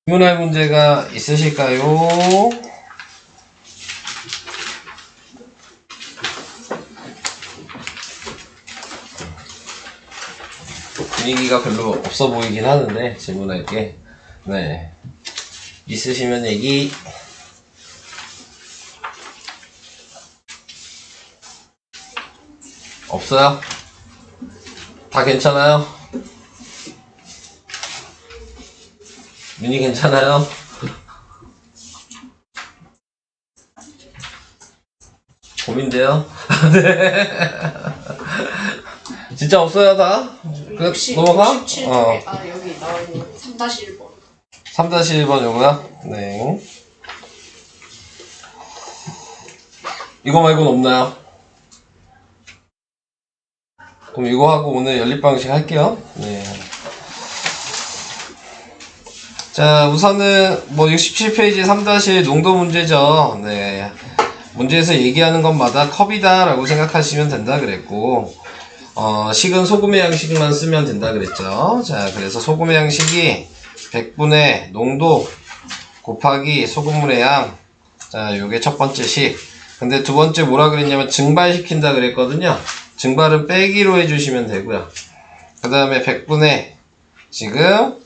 질문할 문제가 있으실까요? 분위기가 별로 없어 보이긴 하는데 질문할 게 네 있으시면 얘기. 없어요? 다 괜찮아요? 민이 괜찮아요? 고민돼요? 네. 진짜 없어요 다? 그 넘어가? 67쪽에 여기 나와있는 3-1번 3-1번 요거야? 네. 이거 말고는 없나요? 그럼 이거 하고 오늘 연립방식 할게요. 네. 자, 우선은 뭐 67페이지 3-1 농도 문제죠. 네. 문제에서 얘기하는 것마다 컵이다 라고 생각하시면 된다 그랬고, 식은 소금의 양식만 쓰면 된다 그랬죠. 자, 그래서 소금의 양식이 100분의 농도 곱하기 소금물의 양. 자, 요게 첫 번째 식. 근데 두 번째 뭐라 그랬냐면 증발시킨다 그랬거든요. 증발은 빼기로 해주시면 되고요. 그 다음에 100분의 지금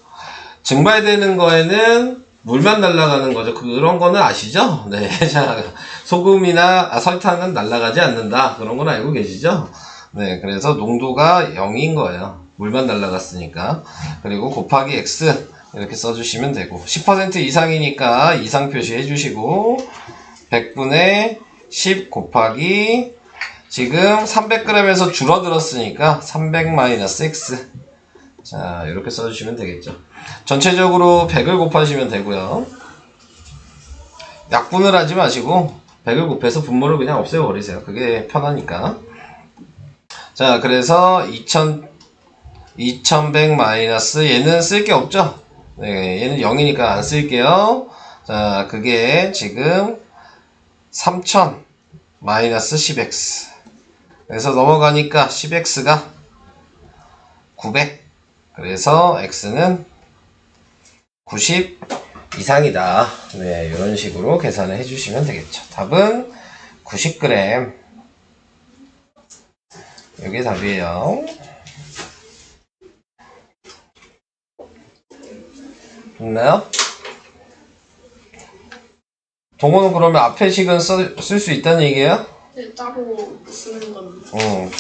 증발되는 거에는 물만 날아가는 거죠. 그런 거는 아시죠? 네. 자, 소금이나 설탕은 날아가지 않는다. 그런 건 알고 계시죠? 네. 그래서 농도가 0인 거예요. 물만 날아갔으니까. 그리고 곱하기 X 이렇게 써주시면 되고 10% 이상이니까 이상 표시해 주시고 100분의 10 곱하기 지금 300g에서 줄어들었으니까 300-x. 자, 이렇게 써주시면 되겠죠. 전체적으로 100을 곱하시면 되고요. 약분을 하지 마시고 100을 곱해서 분모를 그냥 없애버리세요. 그게 편하니까. 자, 그래서 2100- 얘는 쓸 게 없죠? 네, 얘는 0이니까 안 쓸게요. 자, 그게 지금 3000-10x. 그래서 넘어가니까 10x가 900. 그래서 x는 90 이상이다. 네, 이런 식으로 계산을 해주시면 되겠죠. 답은 90g. 이게 답이에요. 됐나요? 동호는 그러면 앞에 식은 쓸 수 있다는 얘기예요? 네, 따로 쓰는 건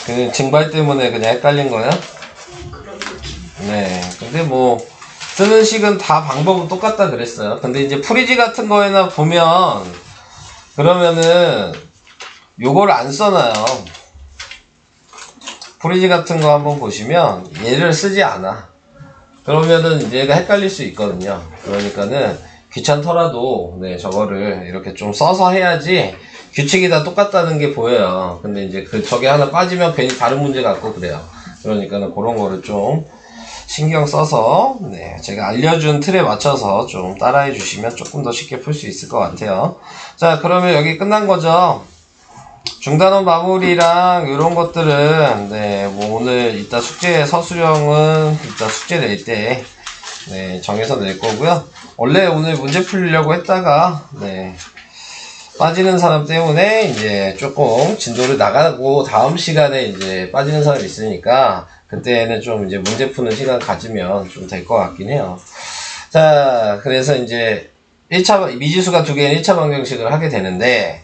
그 증발 때문에 그냥 헷갈린 거야? 그런 느낌. 네. 근데 뭐 쓰는 식은 다 방법은 똑같다 그랬어요. 근데 이제 프리지 같은 거에나 보면 그러면은 요걸 안 써놔요. 프리지 같은 거 한번 보시면 얘를 쓰지 않아. 그러면은 얘가 헷갈릴 수 있거든요. 그러니까는 귀찮더라도 네, 저거를 이렇게 좀 써서 해야지 규칙이 다 똑같다는 게 보여요. 근데 이제 저게 하나 빠지면 괜히 다른 문제 같고 그래요. 그러니까는 그런 거를 좀 신경 써서 네, 제가 알려준 틀에 맞춰서 좀 따라해 주시면 조금 더 쉽게 풀 수 있을 것 같아요. 자, 그러면 여기 끝난 거죠. 중단원 마무리랑 이런 것들은 네, 뭐 오늘 이따 숙제 서술형은 이따 숙제 낼 때 네, 정해서 낼 거고요. 원래 오늘 문제 풀려고 했다가 네, 빠지는 사람 때문에 이제 조금 진도를 나가고 다음 시간에 이제 빠지는 사람이 있으니까 그때는 좀 이제 문제 푸는 시간 가지면 좀 될 것 같긴 해요. 자, 그래서 이제 1차 미지수가 두 개인 1차 방정식을 하게 되는데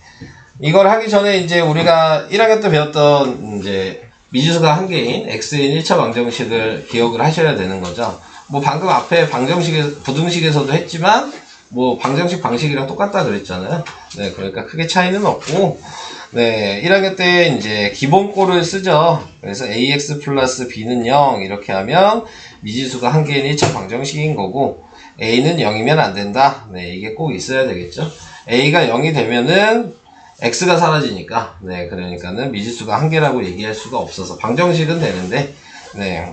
이걸 하기 전에 이제 우리가 1학년 때 배웠던 이제 미지수가 한 개인 x인 1차 방정식을 기억을 하셔야 되는 거죠. 뭐 방금 앞에 부등식에서도 했지만 뭐 방정식 방식이랑 똑같다 그랬잖아요. 네, 그러니까 크게 차이는 없고 네, 1학년 때 이제 기본꼴을 쓰죠. 그래서 ax 플러스 b는 0 이렇게 하면 미지수가 한 개인 1차 방정식인 거고 a는 0이면 안 된다. 네, 이게 꼭 있어야 되겠죠. a가 0이 되면은 x가 사라지니까 네, 그러니까는 미지수가 한 개라고 얘기할 수가 없어서 방정식은 되는데 네.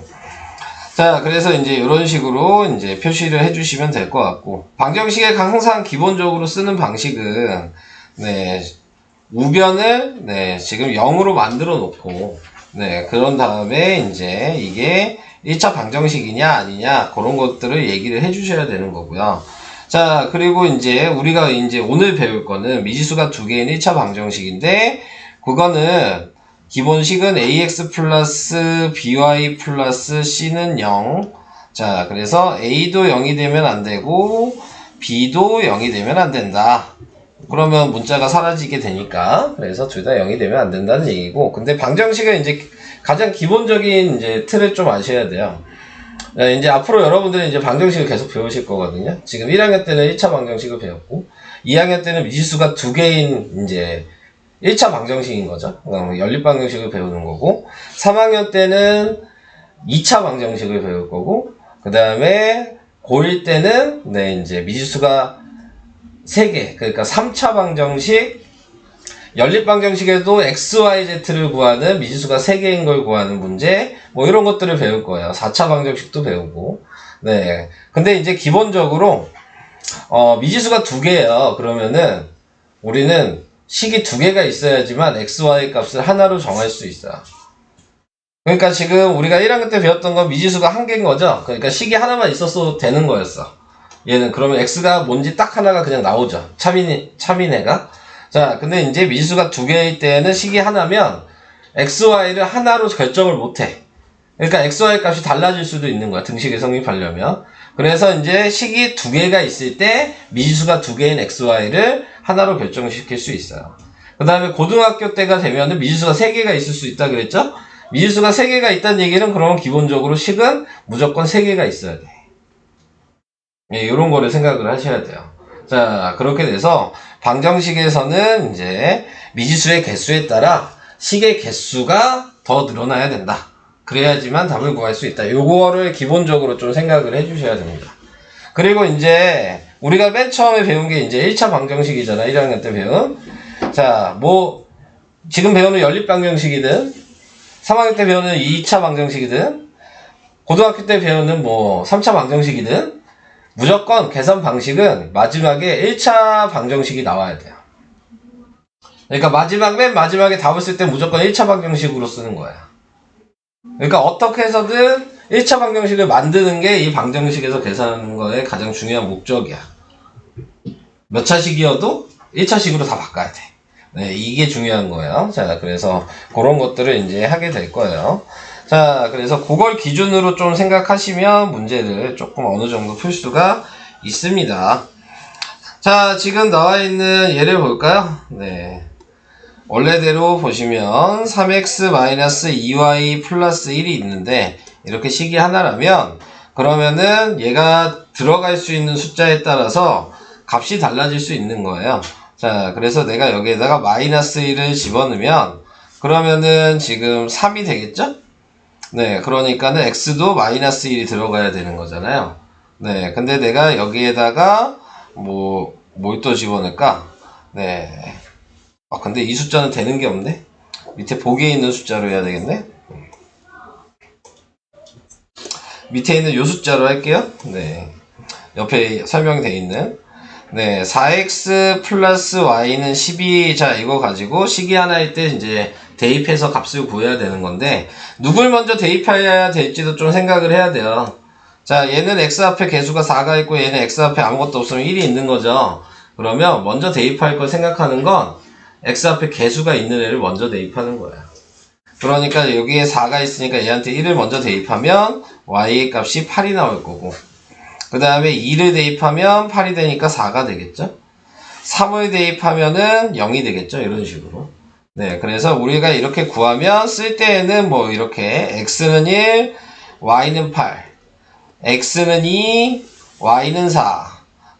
자, 그래서 이제 이런 식으로 이제 표시를 해주시면 될 것 같고 방정식에 항상 기본적으로 쓰는 방식은 네, 우변을 네, 지금 0으로 만들어 놓고 네, 그런 다음에 이제 이게 1차 방정식이냐 아니냐 그런 것들을 얘기를 해주셔야 되는 거고요. 자, 그리고 이제 우리가 이제 오늘 배울 거는 미지수가 두 개인 1차 방정식인데, 그거는 기본식은 ax 플러스 by 플러스 c는 0. 자, 그래서 a도 0이 되면 안 되고, b도 0이 되면 안 된다. 그러면 문자가 사라지게 되니까, 그래서 둘 다 0이 되면 안 된다는 얘기고, 근데 방정식은 이제 가장 기본적인 이제 틀을 좀 아셔야 돼요. 네, 이제 앞으로 여러분들은 이제 방정식을 계속 배우실 거거든요. 지금 1학년 때는 1차 방정식을 배웠고, 2학년 때는 미지수가 두 개인 이제 1차 방정식인 거죠. 연립 방정식을 배우는 거고, 3학년 때는 2차 방정식을 배울 거고, 그 다음에 고1 때는 네, 이제 미지수가 3개, 그러니까 3차 방정식, 연립 방정식에도 x, y, z를 구하는 미지수가 3개인 걸 구하는 문제, 뭐 이런 것들을 배울 거예요. 4차 방정식도 배우고. 네. 근데 이제 기본적으로 미지수가 2개예요. 그러면은 우리는 식이 2개가 있어야지만 x, y 값을 하나로 정할 수 있어요. 그러니까 지금 우리가 1학년 때 배웠던 건 미지수가 1개인 거죠. 그러니까 식이 하나만 있었어도 되는 거였어. 얘는 그러면 x가 뭔지 딱 하나가 그냥 나오죠. 차민애가. 자, 근데 이제 미지수가 2개일 때는 식이 하나면 x, y를 하나로 결정을 못해. 그러니까 x, y 값이 달라질 수도 있는 거야. 등식에 성립하려면. 그래서 이제 식이 2개가 있을 때 미지수가 2개인 x, y를 하나로 결정시킬 수 있어요. 그 다음에 고등학교 때가 되면은 미지수가 3개가 있을 수 있다 그랬죠? 미지수가 3개가 있다는 얘기는 그러면 기본적으로 식은 무조건 3개가 있어야 돼. 예, 이런 거를 생각을 하셔야 돼요. 자, 그렇게 돼서 방정식에서는 이제 미지수의 개수에 따라 식의 개수가 더 늘어나야 된다. 그래야지만 답을 구할 수 있다. 요거를 기본적으로 좀 생각을 해주셔야 됩니다. 그리고 이제 우리가 맨 처음에 배운 게 이제 1차 방정식이잖아. 1학년 때 배운. 자, 뭐 지금 배우는 연립 방정식이든 3학년 때 배우는 2차 방정식이든 고등학교 때 배우는 뭐 3차 방정식이든 무조건 계산 방식은 마지막에 1차 방정식이 나와야 돼요. 그러니까 맨 마지막에 답을 쓸 때 무조건 1차 방정식으로 쓰는 거야. 그러니까 어떻게 해서든 1차 방정식을 만드는 게 이 방정식에서 계산하는 거의 가장 중요한 목적이야. 몇 차식이어도 1차식으로 다 바꿔야 돼. 네, 이게 중요한 거예요. 자, 그래서 그런 것들을 이제 하게 될 거예요. 자, 그래서 그걸 기준으로 좀 생각하시면 문제를 조금 어느 정도 풀 수가 있습니다. 자, 지금 나와 있는 예를 볼까요? 네. 원래대로 보시면 3x-2y 플러스 1이 있는데 이렇게 식이 하나라면 그러면은 얘가 들어갈 수 있는 숫자에 따라서 값이 달라질 수 있는 거예요. 자, 그래서 내가 여기에다가 마이너스 1을 집어넣으면 그러면은 지금 3이 되겠죠? 네, 그러니까는 x도 마이너스 1이 들어가야 되는 거잖아요. 네, 근데 내가 여기에다가 뭘 또 집어넣을까? 네. 근데 이 숫자는 되는 게 없네? 밑에 보기에 있는 숫자로 해야 되겠네? 밑에 있는 요 숫자로 할게요. 네. 옆에 설명되어 있는. 네, 4x 플러스 y는 12. 자, 이거 가지고 식이 하나일 때 이제 대입해서 값을 구해야 되는 건데, 누굴 먼저 대입해야 될지도 좀 생각을 해야 돼요. 자, 얘는 x 앞에 개수가 4가 있고, 얘는 x 앞에 아무것도 없으면 1이 있는 거죠. 그러면 먼저 대입할 걸 생각하는 건, x 앞에 개수가 있는 애를 먼저 대입하는 거야. 그러니까 여기에 4가 있으니까 얘한테 1을 먼저 대입하면, y의 값이 8이 나올 거고, 그 다음에 2를 대입하면 8이 되니까 4가 되겠죠? 3을 대입하면은 0이 되겠죠? 이런 식으로. 네, 그래서 우리가 이렇게 구하면 쓸 때에는 뭐 이렇게 x는 1, y는 8, x는 2, y는 4,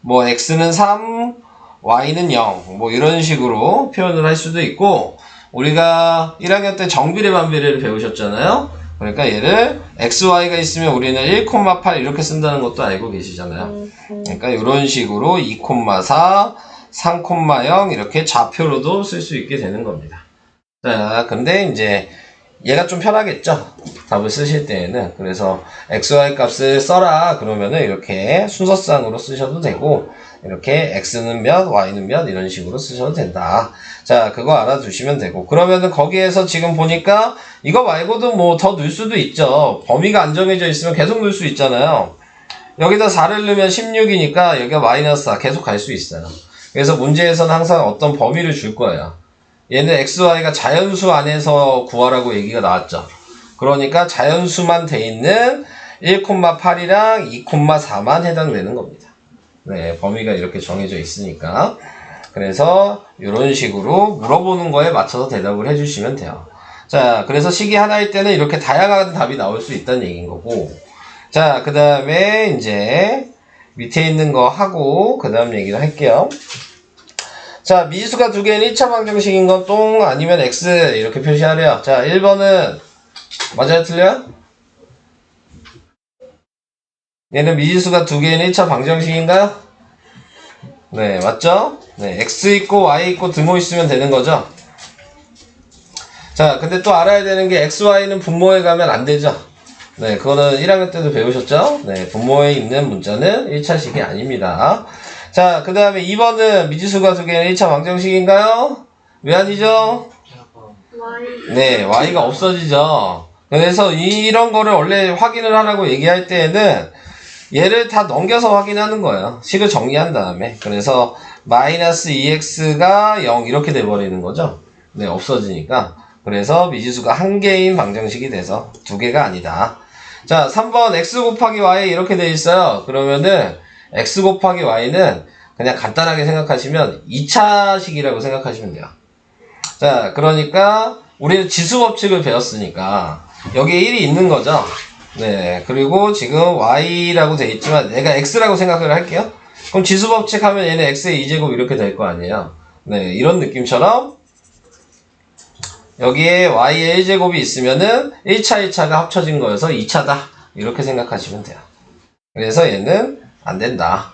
뭐 x는 3, y는 0, 뭐 이런 식으로 표현을 할 수도 있고, 우리가 1학년 때 정비례 반비례를 배우셨잖아요? 그러니까 얘를 xy가 있으면 우리는 1,8 이렇게 쓴다는 것도 알고 계시잖아요. 그러니까 이런 식으로 2,4, 3,0 이렇게 좌표로도 쓸 수 있게 되는 겁니다. 자, 근데 이제 얘가 좀 편하겠죠? 답을 쓰실 때에는. 그래서 xy 값을 써라 그러면은 이렇게 순서상으로 쓰셔도 되고, 이렇게 x는 몇, y는 몇 이런 식으로 쓰셔도 된다. 자, 그거 알아두시면 되고, 그러면은 거기에서 지금 보니까 이거 말고도 뭐 더 넣을 수도 있죠. 범위가 안 정해져 있으면 계속 넣을 수 있잖아요. 여기다 4를 넣으면 16이니까 여기가 마이너스 4 계속 갈 수 있어요. 그래서 문제에서는 항상 어떤 범위를 줄 거예요. 얘는 xy가 자연수 안에서 구하라고 얘기가 나왔죠. 그러니까 자연수만 돼 있는 1,8이랑 2,4만 해당되는 겁니다. 네, 범위가 이렇게 정해져 있으니까. 그래서 이런 식으로 물어보는 거에 맞춰서 대답을 해주시면 돼요. 자, 그래서 식이 하나일 때는 이렇게 다양한 답이 나올 수 있다는 얘기인 거고. 자, 그 다음에 이제 밑에 있는 거 하고 그 다음 얘기를 할게요. 자, 미지수가 두 개는 1차 방정식인 건 똥 아니면 x 이렇게 표시하래요. 자, 1번은 맞아요? 틀려요? 얘는 미지수가 두 개는 1차 방정식인가요? 네, 맞죠? 네, x 있고 y 있고 등호 있으면 되는 거죠. 자, 근데 또 알아야 되는 게 x, y는 분모에 가면 안 되죠. 네, 그거는 1학년 때도 배우셨죠? 네, 분모에 있는 문자는 1차식이 아닙니다. 자, 그 다음에 2번은 미지수가 두 개는 1차 방정식인가요? 왜 아니죠? Y. 네, y가 없어지죠. 그래서 이런 거를 원래 확인을 하라고 얘기할 때에는 얘를 다 넘겨서 확인하는 거예요. 식을 정리한 다음에. 그래서 마이너스 2x가 0 이렇게 돼버리는 거죠. 네, 없어지니까. 그래서 미지수가 한 개인 방정식이 돼서 두 개가 아니다. 자, 3번 x 곱하기 y 이렇게 돼 있어요. 그러면은 x 곱하기 y는 그냥 간단하게 생각하시면 2차식이라고 생각하시면 돼요. 자, 그러니까 우리는 지수 법칙을 배웠으니까 여기에 1이 있는 거죠. 네, 그리고 지금 y라고 돼 있지만 내가 x라고 생각을 할게요. 그럼 지수 법칙 하면 얘는 x의 2제곱 이렇게 될 거 아니에요. 네, 이런 느낌처럼 여기에 y의 1제곱이 있으면은 1차, 1차가 합쳐진 거여서 2차다. 이렇게 생각하시면 돼요. 그래서 얘는 안 된다.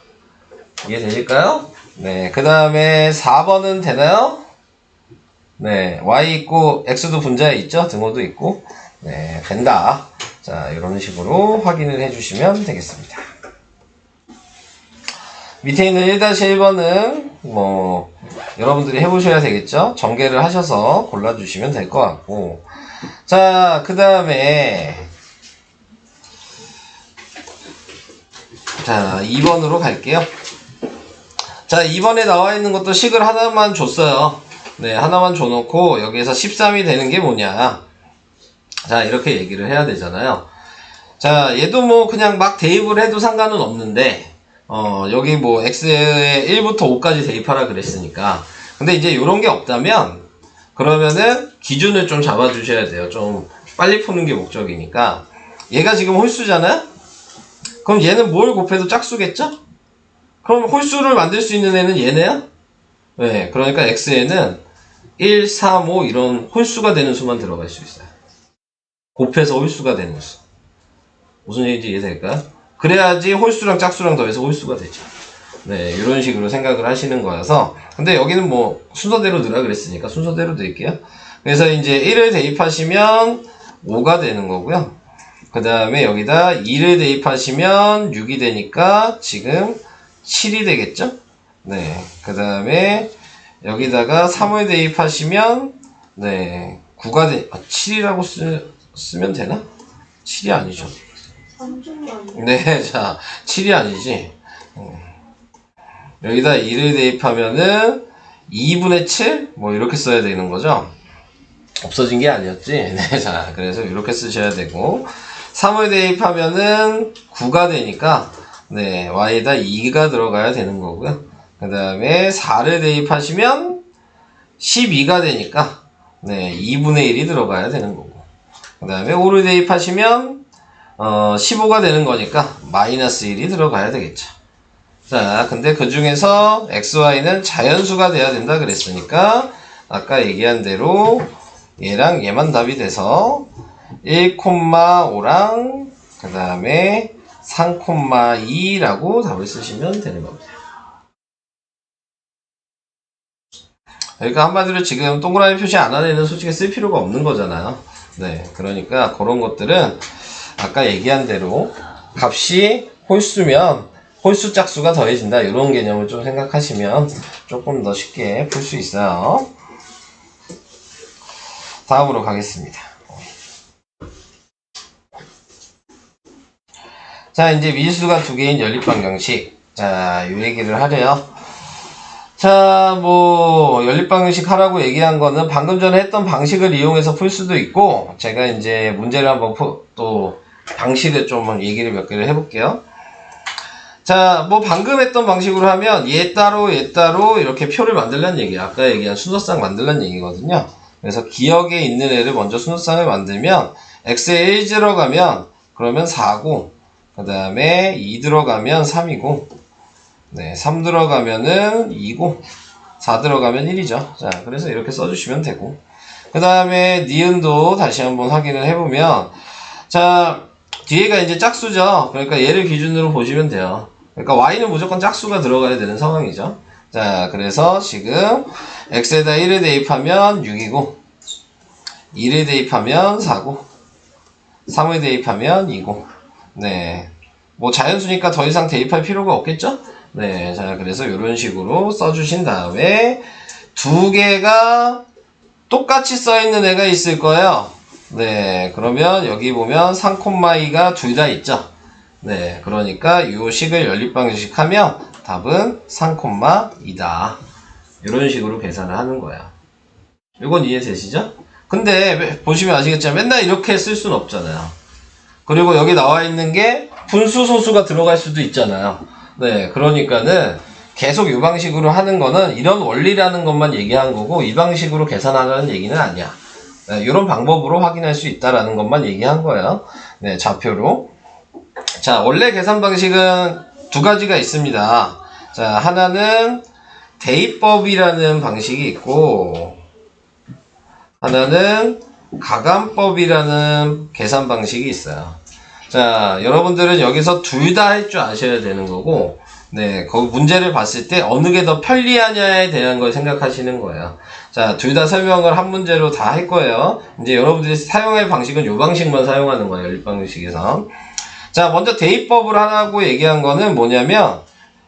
이해되실까요? 네, 그 다음에 4번은 되나요? 네, y 있고 x도 분자에 있죠? 등호도 있고. 네, 된다. 자, 이런 식으로 확인을 해주시면 되겠습니다. 밑에 있는 1-1번은 뭐 여러분들이 해보셔야 되겠죠? 전개를 하셔서 골라주시면 될 것 같고. 자, 그 다음에 자, 2번으로 갈게요. 자, 2번에 나와 있는 것도 식을 하나만 줬어요. 네, 하나만 줘놓고 여기에서 13이 되는 게 뭐냐. 자, 이렇게 얘기를 해야 되잖아요. 자, 얘도 뭐 그냥 막 대입을 해도 상관은 없는데 여기 뭐 x에 1부터 5까지 대입하라 그랬으니까. 근데 이제 요런 게 없다면 그러면은 기준을 좀 잡아주셔야 돼요. 좀 빨리 푸는 게 목적이니까. 얘가 지금 홀수잖아요? 그럼 얘는 뭘 곱해도 짝수겠죠? 그럼 홀수를 만들 수 있는 애는 얘네야? 네, 그러니까 x에는 1, 3, 5 이런 홀수가 되는 수만 들어갈 수 있어요. 곱해서 홀수가 되는 수. 무슨 얘기인지 이해될까요? 그래야지 홀수랑 짝수랑 더해서 홀수가 되죠. 네, 이런 식으로 생각을 하시는 거여서. 근데 여기는 뭐 순서대로 넣으라 그랬으니까 순서대로 드릴게요. 그래서 이제 1을 대입하시면 5가 되는 거고요. 그 다음에 여기다 2를 대입하시면 6이 되니까 지금 7이 되겠죠? 네, 그 다음에 여기다가 3을 대입하시면 네, 9가 7이라고 쓰면 되나? 7이 아니죠. 네, 자, 7이 아니지. 여기다 2를 대입하면은 2분의 7? 뭐 이렇게 써야 되는 거죠. 없어진 게 아니었지. 네, 자, 그래서 이렇게 쓰셔야 되고 3을 대입하면은 9가 되니까 네, y에다 2가 들어가야 되는 거고요. 그 다음에 4를 대입하시면 12가 되니까 네, 2분의 1이 들어가야 되는 거고. 그 다음에 5를 대입하시면 15가 되는 거니까 마이너스 1이 들어가야 되겠죠. 자, 근데 그 중에서 xy는 자연수가 돼야 된다 그랬으니까 아까 얘기한 대로 얘랑 얘만 답이 돼서 1,5랑 그 다음에 3,2라고 답을 쓰시면 되는 겁니다. 그러니까 한마디로 지금 동그라미 표시 안 하는 애는 솔직히 쓸 필요가 없는 거잖아요. 네, 그러니까 그런 것들은 아까 얘기한 대로 값이 홀수면 홀수 짝수가 더해진다 이런 개념을 좀 생각하시면 조금 더 쉽게 풀 수 있어요. 다음으로 가겠습니다. 자, 이제 미지수가 두 개인 연립방정식. 자, 요 얘기를 하래요. 자, 뭐, 연립방정식 하라고 얘기한 거는 방금 전에 했던 방식을 이용해서 풀 수도 있고, 제가 이제 문제를 한번 또, 방식을 좀 얘기를 몇 개를 해볼게요. 자, 뭐, 방금 했던 방식으로 하면, 얘 따로, 이렇게 표를 만들란 얘기야. 아까 얘기한 순서상 만들란 얘기거든요. 그래서 기억에 있는 애를 먼저 순서상을 만들면, x에 1 들어가면, 그러면 4고, 그 다음에 2 들어가면 3이고, 네, 3 들어가면은 2고, 4 들어가면 1이죠. 자, 그래서 이렇게 써주시면 되고. 그 다음에 니은도 다시 한번 확인을 해보면, 자, 뒤에가 이제 짝수죠. 그러니까 얘를 기준으로 보시면 돼요. 그러니까 y는 무조건 짝수가 들어가야 되는 상황이죠. 자, 그래서 지금 x에다 1을 대입하면 6이고, 2를 대입하면 4고, 3을 대입하면 2고, 네. 뭐 자연수니까 더 이상 대입할 필요가 없겠죠? 네. 자, 그래서 이런 식으로 써주신 다음에 두 개가 똑같이 써있는 애가 있을 거예요. 네. 그러면 여기 보면 3,2가 둘 다 있죠? 네. 그러니까 이 식을 연립방정식 하면 답은 3,2다. 이런 식으로 계산을 하는 거야. 이건 이해되시죠? 근데 보시면 아시겠지만 맨날 이렇게 쓸 수는 없잖아요. 그리고 여기 나와 있는 게 분수 소수가 들어갈 수도 있잖아요. 네, 그러니까는 계속 이 방식으로 하는 거는 이런 원리라는 것만 얘기한 거고 이 방식으로 계산하라는 얘기는 아니야. 네, 이런 방법으로 확인할 수 있다라는 것만 얘기한 거예요. 네, 좌표로. 자, 원래 계산 방식은 두 가지가 있습니다. 자, 하나는 대입법이라는 방식이 있고 하나는 가감법이라는 계산 방식이 있어요. 자, 여러분들은 여기서 둘 다 할 줄 아셔야 되는 거고, 네, 거기 문제를 봤을 때 어느 게 더 편리하냐에 대한 걸 생각하시는 거예요. 자, 둘 다 설명을 한 문제로 다 할 거예요. 이제 여러분들이 사용할 방식은 이 방식만 사용하는 거예요. 연립방정식에서. 자, 먼저 대입법을 하라고 얘기한 거는 뭐냐면,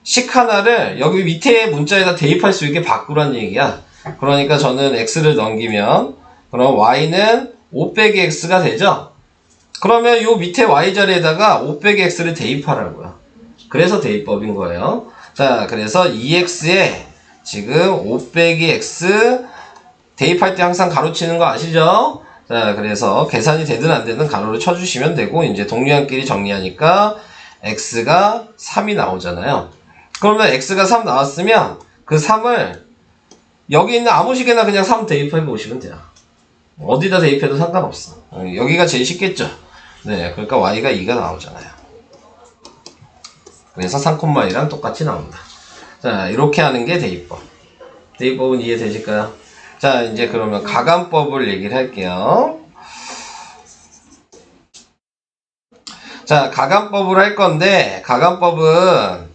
식 하나를 여기 밑에 문자에다 대입할 수 있게 바꾸란 얘기야. 그러니까 저는 x를 넘기면, 그럼 y는 5 빼기 x가 되죠? 그러면 요 밑에 y 자리에다가 5 빼기 x를 대입하라고요. 그래서 대입법인 거예요. 자, 그래서 2x에 지금 5 빼기 x 대입할 때 항상 가로치는 거 아시죠? 자, 그래서 계산이 되든 안 되든 가로를 쳐주시면 되고 이제 동류한끼리 정리하니까 x가 3이 나오잖아요. 그러면 x가 3 나왔으면 그 3을 여기 있는 아무 식에나 그냥 3 대입해 보시면 돼요. 어디다 대입해도 상관없어. 여기가 제일 쉽겠죠? 네, 그러니까 y가 2가 나오잖아요. 그래서 3,2랑 똑같이 나온다. 자, 이렇게 하는 게 대입법. 대입법은 이해되실까요? 자, 이제 그러면 가감법을 얘기를 할게요. 자, 가감법을 할 건데, 가감법은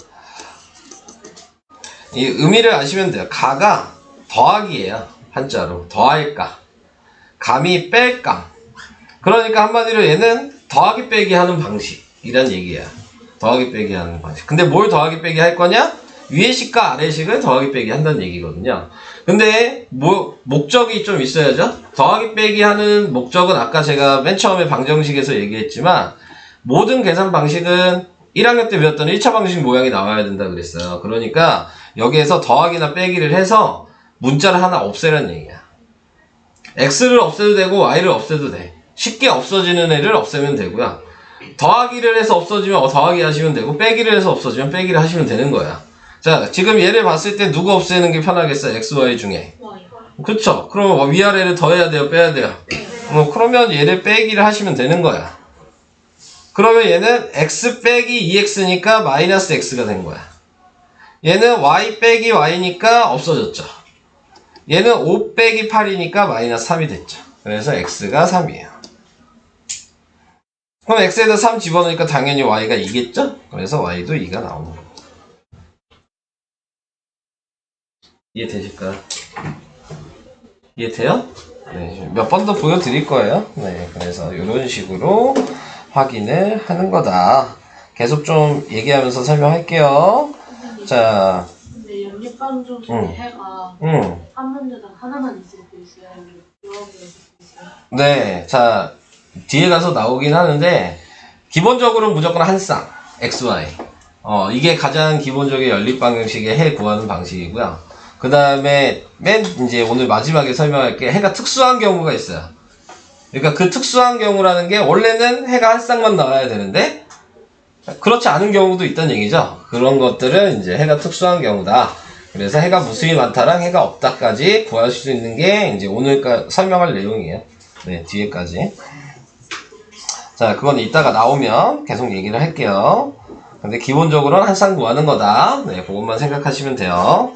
이 의미를 아시면 돼요. 가가 더하기예요. 한자로. 더할까. 감이 뺄까. 그러니까 한마디로 얘는 더하기 빼기 하는 방식이란 얘기야. 더하기 빼기 하는 방식. 근데 뭘 더하기 빼기 할 거냐? 위의 식과 아래 식을 더하기 빼기 한다는 얘기거든요. 근데 목적이 좀 있어야죠. 더하기 빼기 하는 목적은 아까 제가 맨 처음에 방정식에서 얘기했지만 모든 계산 방식은 1학년 때 배웠던 1차 방식 모양이 나와야 된다 그랬어요. 그러니까 여기에서 더하기나 빼기를 해서 문자를 하나 없애라는 얘기야. x를 없애도 되고 y를 없애도 돼. 쉽게 없어지는 애를 없애면 되고요. 더하기를 해서 없어지면 더하기 하시면 되고 빼기를 해서 없어지면 빼기를 하시면 되는 거야. 자, 지금 얘를 봤을 때 누구 없애는 게 편하겠어? x, y 중에. 그쵸? 그럼 위아래를 더해야 돼요? 빼야 돼요? 그러면 얘를 빼기를 하시면 되는 거야. 그러면 얘는 x 빼기 2x니까 마이너스 x가 된 거야. 얘는 y 빼기 y니까 없어졌죠. 얘는 5 빼기 8이니까 마이너스 3이 됐죠. 그래서 x가 3이에요. 그럼 x에다 3 집어넣으니까 당연히 y가 2겠죠? 그래서 y도 2가 나오는 거예요. 이해되실까요? 이해돼요? 네, 몇 번 더 보여드릴 거예요. 네, 그래서 이런 식으로 확인을 하는 거다. 계속 좀 얘기하면서 설명할게요. 자, 근데 연립방정식 해가 한 문제당 하나만 있을 때 있어요? 여러 개 있을 때 있어요? 네, 자, 뒤에 가서 나오긴 하는데 기본적으로 무조건 한 쌍. xy. 이게 가장 기본적인 연립 방정식의 해 구하는 방식이고요. 그 다음에 이제 오늘 마지막에 설명할 게 해가 특수한 경우가 있어요. 그러니까 그 특수한 경우라는 게 원래는 해가 한 쌍만 나와야 되는데 그렇지 않은 경우도 있다는 얘기죠. 그런 것들은 이제 해가 특수한 경우다. 그래서 해가 무수히 많다랑 해가 없다까지 구할 수 있는 게 이제 오늘 설명할 내용이에요. 네, 뒤에까지. 자, 그건 이따가 나오면 계속 얘기를 할게요. 근데 기본적으로는 한 쌍 구하는 거다. 네, 그것만 생각하시면 돼요.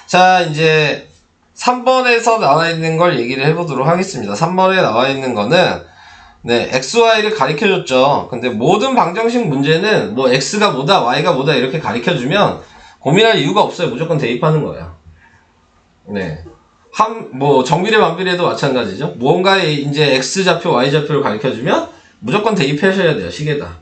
자, 이제 3번에서 나와 있는 걸 얘기를 해보도록 하겠습니다. 3번에 나와 있는 거는 네, XY를 가르쳐줬죠. 근데 모든 방정식 문제는 뭐 X가 뭐다, Y가 뭐다 이렇게 가르쳐주면 고민할 이유가 없어요. 무조건 대입하는 거예요. 네. 뭐 정비례 반비례도 마찬가지죠. 무언가에 이제 X좌표, Y좌표를 가르쳐주면 무조건 대입하셔야 돼요. 식에다.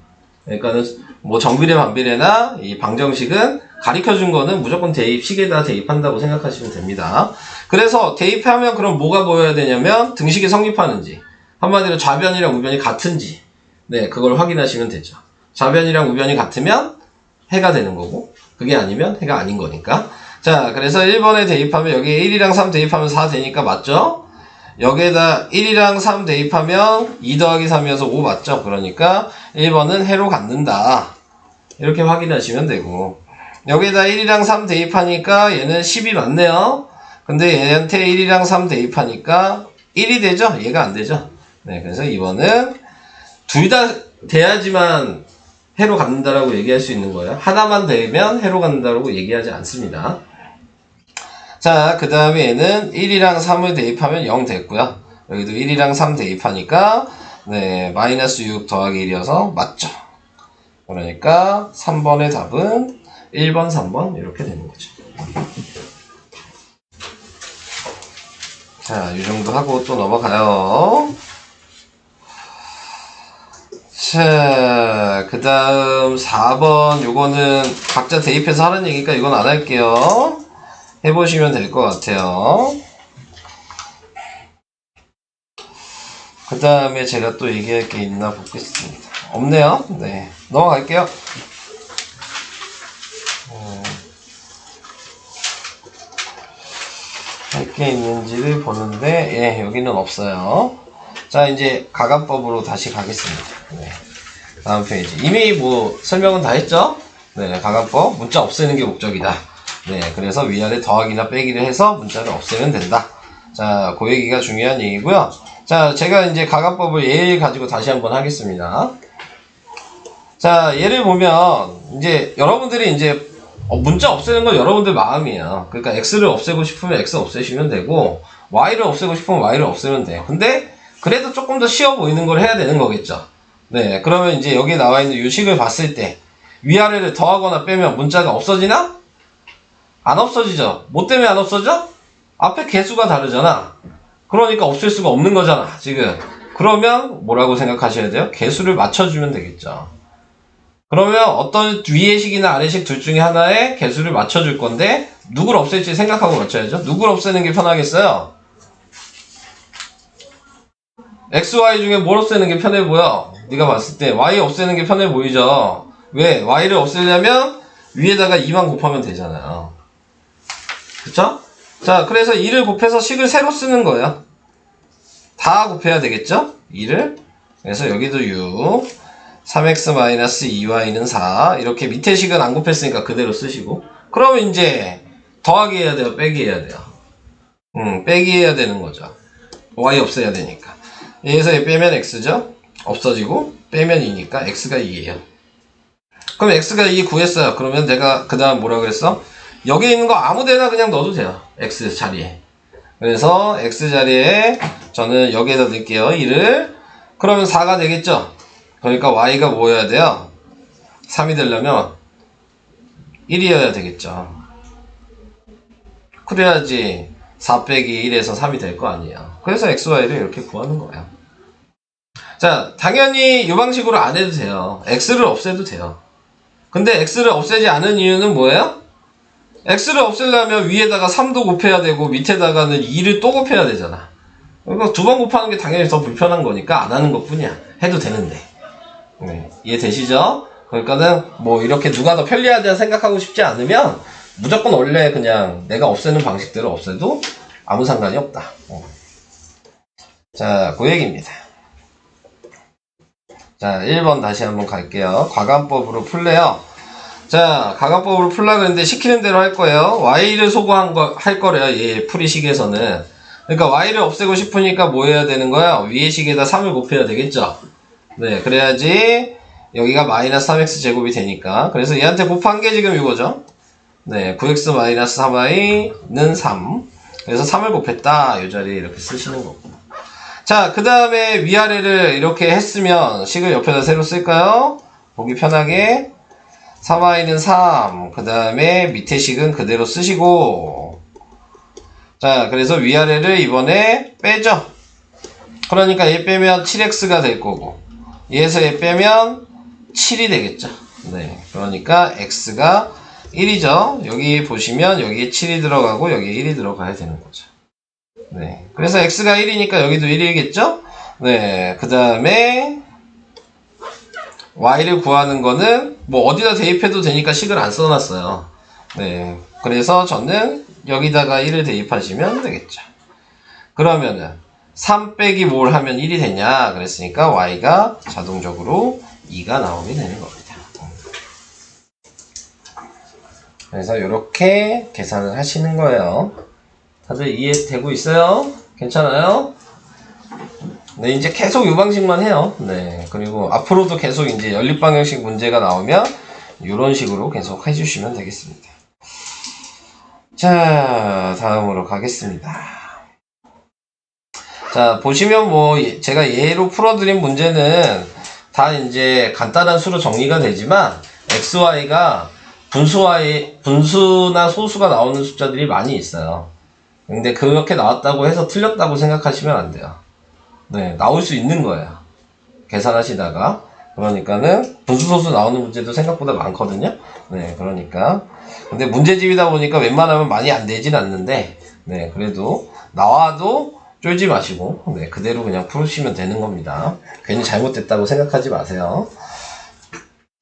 그러니까는 뭐 정비례 반비례나 이 방정식은 가르쳐준 거는 무조건 식에다 대입한다고 생각하시면 됩니다. 그래서 대입하면 그럼 뭐가 보여야 되냐면 등식이 성립하는지, 한마디로 좌변이랑 우변이 같은지, 네, 그걸 확인하시면 되죠. 좌변이랑 우변이 같으면 해가 되는 거고, 그게 아니면 해가 아닌 거니까. 자, 그래서 1번에 대입하면 여기에 1이랑 3 대입하면 4 되니까 맞죠? 여기에다 1이랑 3 대입하면 2 더하기 3이어서 5 맞죠? 그러니까 1번은 해로 갖는다. 이렇게 확인하시면 되고, 여기에다 1이랑 3 대입하니까 얘는 10이 맞네요. 근데 얘한테 1이랑 3 대입하니까 1이 되죠? 얘가 안 되죠? 네, 그래서 2번은 둘 다 돼야지만 해로 갖는다라고 얘기할 수 있는 거예요. 하나만 되면 해로 갖는다라고 얘기하지 않습니다. 자, 그 다음에 얘는 1이랑 3을 대입하면 0 됐고요. 여기도 1이랑 3 대입하니까 네, 마이너스 6 더하기 1이어서 맞죠. 그러니까 3번의 답은 1번, 3번 이렇게 되는 거죠. 자, 이 정도 하고 또 넘어가요. 자, 그 다음 4번 요거는 각자 대입해서 하는 얘기니까 이건 안 할게요. 해보시면 될 것 같아요. 그 다음에 제가 또 얘기할 게 있나 보겠습니다. 없네요. 네, 넘어갈게요. 할 게 있는지를 보는데, 예, 여기는 없어요. 자, 이제 가감법으로 다시 가겠습니다. 네. 다음 페이지. 이미 뭐 설명은 다 했죠? 네, 가감법. 문자 없애는 게 목적이다. 네, 그래서 위아래 더하기나 빼기를 해서 문자를 없애면 된다. 자, 그 얘기가 중요한 얘기고요. 자, 제가 이제 가감법을 예를 가지고 다시 한번 하겠습니다. 자, 예를 보면 이제 여러분들이 이제 문자 없애는 건 여러분들 마음이에요. 그러니까 X를 없애고 싶으면 X 없애시면 되고 Y를 없애고 싶으면 Y를 없애면 돼요. 근데 그래도 조금 더 쉬워 보이는 걸 해야 되는 거겠죠. 네, 그러면 이제 여기 나와 있는 유식을 봤을 때 위아래를 더하거나 빼면 문자가 없어지나? 안 없어지죠. 뭐 때문에 안 없어져? 앞에 개수가 다르잖아. 그러니까 없앨 수가 없는 거잖아, 지금. 그러면 뭐라고 생각하셔야 돼요? 개수를 맞춰주면 되겠죠. 그러면 어떤 위의 식이나 아래 식 둘 중에 하나에 개수를 맞춰줄 건데 누굴 없앨지 생각하고 맞춰야죠. 누굴 없애는 게 편하겠어요? X, Y 중에 뭘 없애는 게 편해 보여? 네가 봤을 때 Y 없애는 게 편해 보이죠? 왜? Y를 없애려면 위에다가 2만 곱하면 되잖아요. 그쵸? 자, 그래서 2를 곱해서 식을 새로 쓰는 거예요. 다 곱해야 되겠죠? 2를. 그래서 여기도 6, 3x-2y는 4. 이렇게 밑에 식은 안 곱했으니까 그대로 쓰시고. 그러면 이제 더하기 해야 돼요? 빼기 해야 돼요? 빼기 해야 되는 거죠. y 없애야 되니까. 여기서 빼면 x죠? 없어지고 빼면 2니까 x가 2예요. 그럼 x가 2 구했어요. 그러면 내가 그 다음 뭐라 그랬어? 여기 있는 거 아무 데나 그냥 넣어도 돼요. x 자리에. 그래서 x 자리에 저는 여기에다 넣을게요. 2를. 그러면 4가 되겠죠? 그러니까 y가 뭐여야 돼요? 3이 되려면 1이어야 되겠죠. 그래야지 4 빼기 1에서 3이 될 거 아니에요. 그래서 xy를 이렇게 구하는 거예요. 자, 당연히 이 방식으로 안 해도 돼요. x를 없애도 돼요. 근데 x를 없애지 않은 이유는 뭐예요? x를 없애려면 위에다가 3도 곱해야 되고 밑에다가는 2를 또 곱해야 되잖아. 그러니까 두 번 곱하는 게 당연히 더 불편한 거니까 안 하는 것 뿐이야. 해도 되는데. 네, 이해되시죠? 그러니까는 뭐 이렇게 누가 더 편리하다 생각하고 싶지 않으면 무조건 원래 그냥 내가 없애는 방식대로 없애도 아무 상관이 없다. 자, 그 얘기입니다. 자, 1번 다시 한번 갈게요. 과감법으로 풀래요. 자, 과감법으로 풀라 그랬는데 시키는 대로 할 거예요. y를 할 거래요. 얘 풀이식에서는. 그러니까 y를 없애고 싶으니까 뭐 해야 되는 거야? 위의 식에다 3을 곱해야 되겠죠? 네, 그래야지 여기가 마이너스 3x 제곱이 되니까. 그래서 얘한테 곱한 게 지금 이거죠? 네, 9x 마이너스 3y는 3. 그래서 3을 곱했다. 이 자리에 이렇게 쓰시는 거고. 자, 그 다음에 위아래를 이렇게 했으면 식을 옆에다 새로 쓸까요? 보기 편하게 3y는 3. 그 다음에 밑에 식은 그대로 쓰시고. 자, 그래서 위아래를 이번에 빼죠. 그러니까 얘 빼면 7x가 될 거고 얘에서 얘 빼면 7이 되겠죠. 네, 그러니까 x가 1이죠. 여기 보시면 여기에 7이 들어가고 여기에 1이 들어가야 되는 거죠. 네, 그래서 x가 1이니까 여기도 1이겠죠. 네, 그 다음에 y를 구하는 거는 뭐 어디다 대입해도 되니까 식을 안 써놨어요. 네, 그래서 저는 여기다가 1을 대입하시면 되겠죠. 그러면은 3 빼기 뭘 하면 1이 되냐 그랬으니까 y가 자동적으로 2가 나오게 되는 겁니다. 그래서 이렇게 계산을 하시는 거예요. 다들 이해되고 있어요? 괜찮아요? 네, 이제 계속 이 방식만 해요. 네, 그리고 앞으로도 계속 이제 연립방정식 문제가 나오면 이런 식으로 계속 해주시면 되겠습니다. 자, 다음으로 가겠습니다. 자, 보시면 뭐 제가 예로 풀어드린 문제는 다 이제 간단한 수로 정리가 되지만 xy가 분수나 소수가 나오는 숫자들이 많이 있어요. 근데 그렇게 나왔다고 해서 틀렸다고 생각하시면 안 돼요. 네, 나올 수 있는 거예요. 계산하시다가. 그러니까는 분수 소수 나오는 문제도 생각보다 많거든요. 네, 그러니까. 근데 문제집이다 보니까 웬만하면 많이 안 되진 않는데, 네, 그래도 나와도 쫄지 마시고, 네, 그대로 그냥 풀으시면 되는 겁니다. 괜히 잘못됐다고 생각하지 마세요.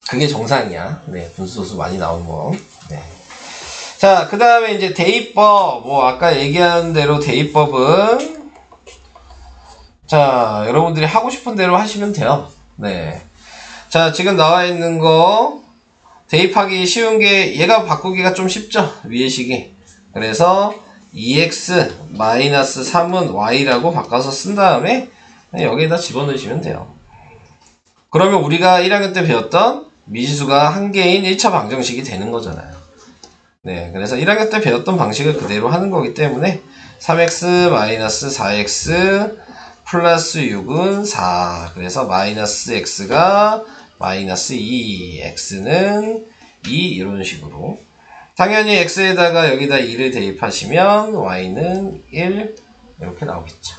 그게 정상이야. 네, 분수 소수 많이 나오는 거. 네. 자, 그 다음에 이제 대입법. 뭐, 아까 얘기한 대로 대입법은, 자, 여러분들이 하고 싶은 대로 하시면 돼요. 네. 자, 지금 나와 있는 거, 대입하기 쉬운 게, 얘가 바꾸기가 좀 쉽죠? 위의 식이. 그래서, 2x-3은 y라고 바꿔서 쓴 다음에, 여기에다 집어넣으시면 돼요. 그러면 우리가 1학년 때 배웠던 미지수가 한 개인 1차 방정식이 되는 거잖아요. 네, 그래서 1학년 때 배웠던 방식을 그대로 하는 거기 때문에 3x-4x 플러스 6은 4. 그래서 마이너스 x가 마이너스 2, x는 2 이런 식으로. 당연히 x에다가 여기다 2를 대입하시면 y는 1 이렇게 나오겠죠.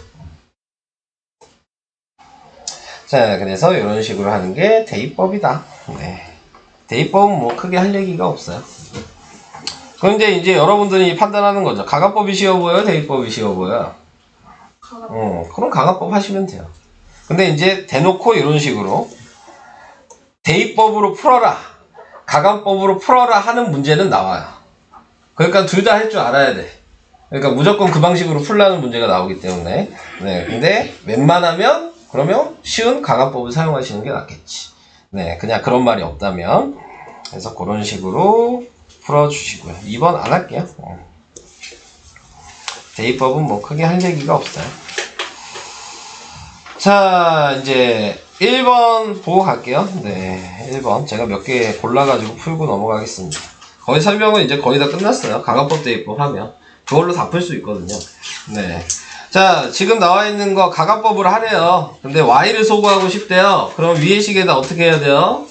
자, 그래서 이런 식으로 하는 게 대입법이다. 네. 대입법은 뭐 크게 할 얘기가 없어요. 그런데 이제 여러분들이 판단하는 거죠. 가간법이 쉬워 보여요? 대입법이 쉬워 보여요? 그럼 가간법 하시면 돼요. 근데 이제 대놓고 이런 식으로 대입법으로 풀어라, 가간법으로 풀어라 하는 문제는 나와요. 그러니까 둘 다 할 줄 알아야 돼. 그러니까 무조건 그 방식으로 풀라는 문제가 나오기 때문에. 네, 근데 웬만하면 그러면 쉬운 가간법을 사용하시는 게 낫겠지. 네, 그냥 그런 말이 없다면. 그래서 그런 식으로 풀어주시고요. 2번 안 할게요. 대입법은 뭐 크게 할 얘기가 없어요. 자, 이제 1번 보고 갈게요. 네, 1번 제가 몇 개 골라가지고 풀고 넘어가겠습니다. 거의 설명은 이제 거의 다 끝났어요. 가간법 대입법 하면 그걸로 다 풀 수 있거든요. 네. 자, 지금 나와 있는 거 가간법으로 하래요. 근데 y를 소구하고 싶대요. 그럼 위의 식에다 어떻게 해야 돼요?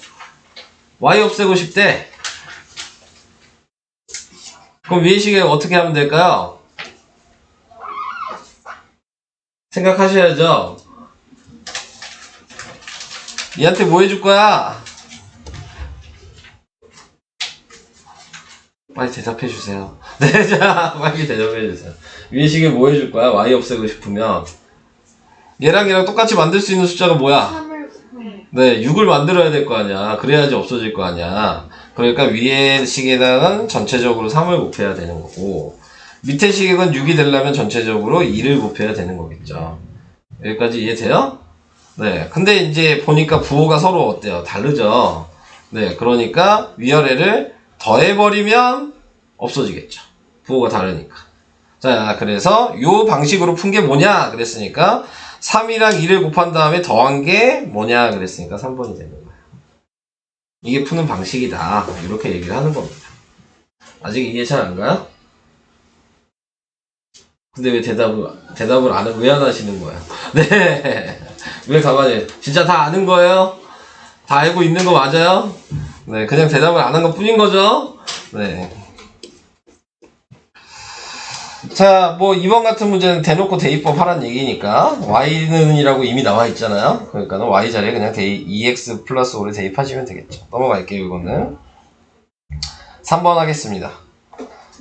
y 없애고 싶대. 그럼 위의 식에 어떻게 하면 될까요? 생각하셔야죠. 얘한테 뭐 해줄 거야? 빨리 대답해주세요. 네, 자, 빨리 대답해주세요. 위의 식에 뭐 해줄 거야? y 없애고 싶으면. 얘랑 똑같이 만들 수 있는 숫자가 뭐야? 3을 곱해. 네, 6을 만들어야 될 거 아니야. 그래야지 없어질 거 아니야. 그러니까 위에 식에다가는 전체적으로 3을 곱해야 되는 거고, 밑에 식은 6이 되려면 전체적으로 2를 곱해야 되는 거겠죠. 여기까지 이해돼요? 네. 근데 이제 보니까 부호가 서로 어때요? 다르죠? 네. 그러니까 위아래를 더해버리면 없어지겠죠. 부호가 다르니까. 자, 그래서 요 방식으로 푼 게 뭐냐? 그랬으니까 3이랑 2를 곱한 다음에 더한 게 뭐냐? 그랬으니까 3번이 되는 거예요. 이게 푸는 방식이다. 이렇게 얘기를 하는 겁니다. 아직 이해 잘 안 가요? 근데 왜 대답을 왜 안 하시는 거예요? 네. 왜 가만히, 진짜 다 아는 거예요? 다 알고 있는 거 맞아요? 네. 그냥 대답을 안 한 것 뿐인 거죠? 네. 자, 뭐, 이번 같은 문제는 대놓고 대입법 하란 얘기니까, y는 이라고 이미 나와 있잖아요? 그러니까는 y 자리에 그냥 2x 플러스 5를 대입하시면 되겠죠. 넘어갈게요, 이거는. 3번 하겠습니다.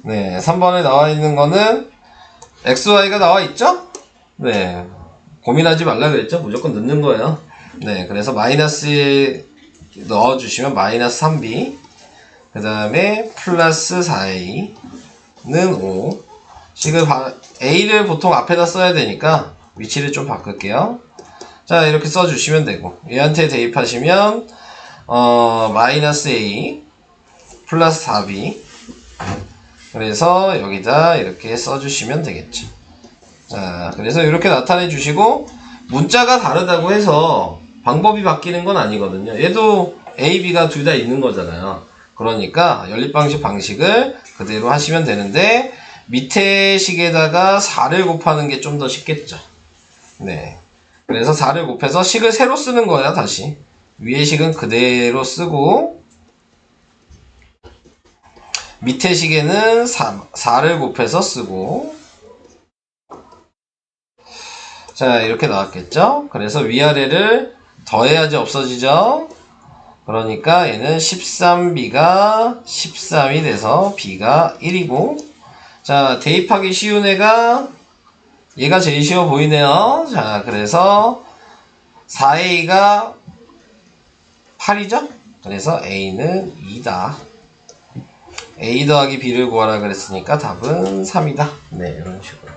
네, 3번에 나와 있는 거는, xy가 나와 있죠? 네. 고민하지 말라 그랬죠? 무조건 넣는 거예요. 네, 그래서 마이너스 넣어주시면 마이너스 3b, 그 다음에 플러스 4a는 5. 식을 a를 보통 앞에다 써야 되니까 위치를 좀 바꿀게요. 자, 이렇게 써주시면 되고, 얘한테 대입하시면 마이너스 a 플러스 4b, 그래서 여기다 이렇게 써주시면 되겠죠. 자, 그래서 이렇게 나타내 주시고, 문자가 다르다고 해서 방법이 바뀌는 건 아니거든요. 얘도 a, b가 둘 다 있는 거잖아요. 그러니까 연립방식을 그대로 하시면 되는데, 밑에 식에다가 4를 곱하는 게 좀 더 쉽겠죠. 네. 그래서 4를 곱해서 식을 새로 쓰는 거야, 다시. 위에 식은 그대로 쓰고, 밑에 식에는 4를 곱해서 쓰고, 자, 이렇게 나왔겠죠? 그래서 위아래를 더해야지 없어지죠? 그러니까 얘는 13b가 13이 돼서 b가 1이고, 자, 대입하기 쉬운 애가 얘가 제일 쉬워 보이네요. 자, 그래서 4a가 8이죠? 그래서 a는 2다. a 더하기 b를 구하라 그랬으니까 답은 3이다. 네, 이런 식으로.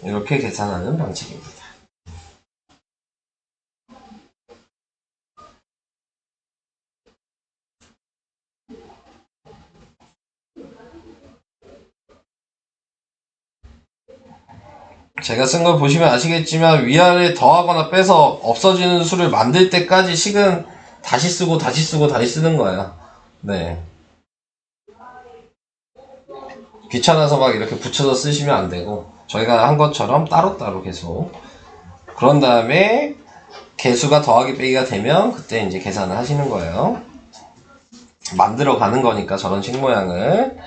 이렇게 계산하는 방식입니다. 제가 쓴 걸 보시면 아시겠지만 위아래 더하거나 빼서 없어지는 수를 만들 때까지 식은 다시 쓰고 다시 쓰고 다시 쓰는 거예요. 네. 귀찮아서 막 이렇게 붙여서 쓰시면 안 되고, 저희가 한 것처럼 따로따로 계속. 그런 다음에 개수가 더하기 빼기가 되면 그때 이제 계산을 하시는 거예요. 만들어 가는 거니까 저런 식 모양을.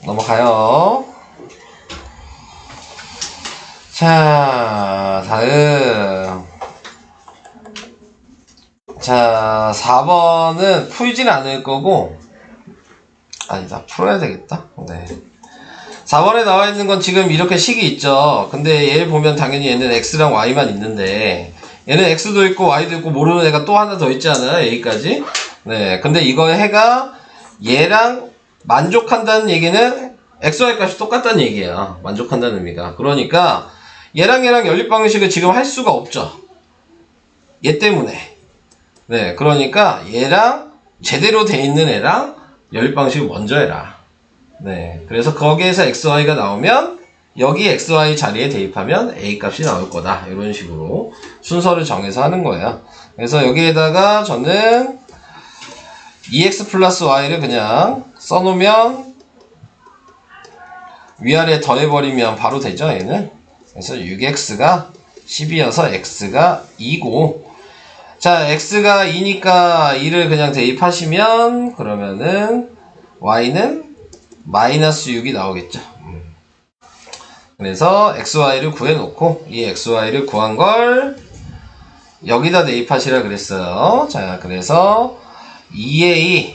넘어가요. 자, 다음. 자, 4번은 풀진 않을 거고, 아니다, 풀어야 되겠다. 네. 4번에 나와 있는 건 지금 이렇게 식이 있죠. 근데 얘 보면 당연히 얘는 x랑 y만 있는데, 얘는 x도 있고 y도 있고 모르는 애가 또 하나 더 있지 않아요? 여기까지. 네. 근데 이거 해가 얘랑 만족한다는 얘기는 xy 값이 똑같다는 얘기야. 만족한다는 의미가. 그러니까 얘랑 연립방식을 지금 할 수가 없죠. 얘 때문에. 네, 그러니까 얘랑 제대로 돼 있는 애랑 연립방식을 먼저 해라. 네, 그래서 거기에서 xy가 나오면 여기 xy 자리에 대입하면 a 값이 나올 거다. 이런 식으로 순서를 정해서 하는 거예요. 그래서 여기에다가 저는 2x 플러스 y를 그냥 써놓으면 위아래 더해버리면 바로 되죠, 얘는. 그래서 6x가 10이어서 x가 2고, 자, x가 2니까 2를 그냥 대입하시면 그러면은 y는 마이너스 6이 나오겠죠. 그래서 xy를 구해놓고 이 xy를 구한 걸 여기다 대입하시라 그랬어요. 자, 그래서 2a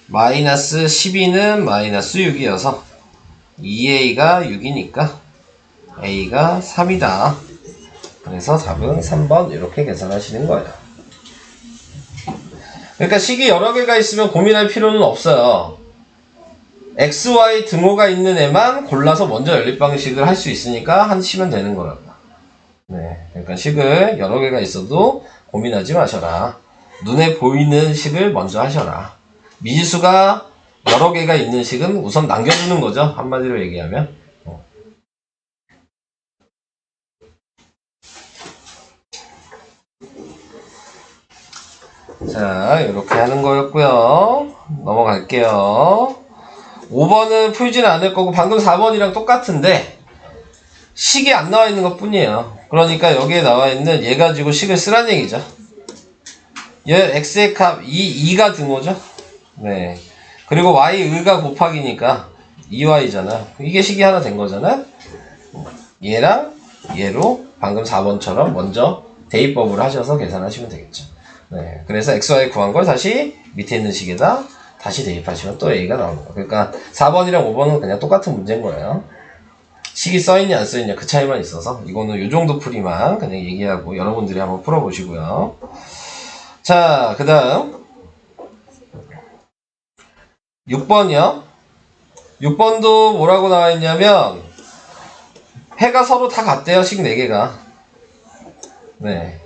마이너스 12는 마이너스 6이어서 2a가 6이니까 a가 3이다. 그래서 답은 3번 이렇게 계산하시는 거예요. 그러니까 식이 여러 개가 있으면 고민할 필요는 없어요. x, y 등호가 있는 애만 골라서 먼저 연립 방식을 할 수 있으니까 하시면 되는 거라고. 네, 그러니까 식을 여러 개가 있어도 고민하지 마셔라. 눈에 보이는 식을 먼저 하셔라. 미지수가 여러 개가 있는 식은 우선 남겨두는 거죠. 한마디로 얘기하면. 자, 이렇게 하는 거였고요. 넘어갈게요. 5번은 풀지는 않을 거고 방금 4번이랑 똑같은데 식이 안 나와 있는 것 뿐이에요. 그러니까 여기에 나와 있는 얘 가지고 식을 쓰란 얘기죠. 얘 x의 값 2가 등호죠. 네. 그리고 y 의가 곱하기니까 2y잖아. 이게 식이 하나 된 거잖아. 얘랑 얘로 방금 4번처럼 먼저 대입법을 하셔서 계산하시면 되겠죠. 네. 그래서 xy 구한 걸 다시 밑에 있는 식에다 다시 대입하시면 또 a가 나오는 거예요. 그러니까 4번이랑 5번은 그냥 똑같은 문제인 거예요. 식이 써있냐 안 써있냐 그 차이만 있어서 이거는 요 정도 풀이만 그냥 얘기하고 여러분들이 한번 풀어보시고요. 자, 그 다음 6번이요. 6번도 뭐라고 나와 있냐면 해가 서로 다 같대요. 식 4개가. 네.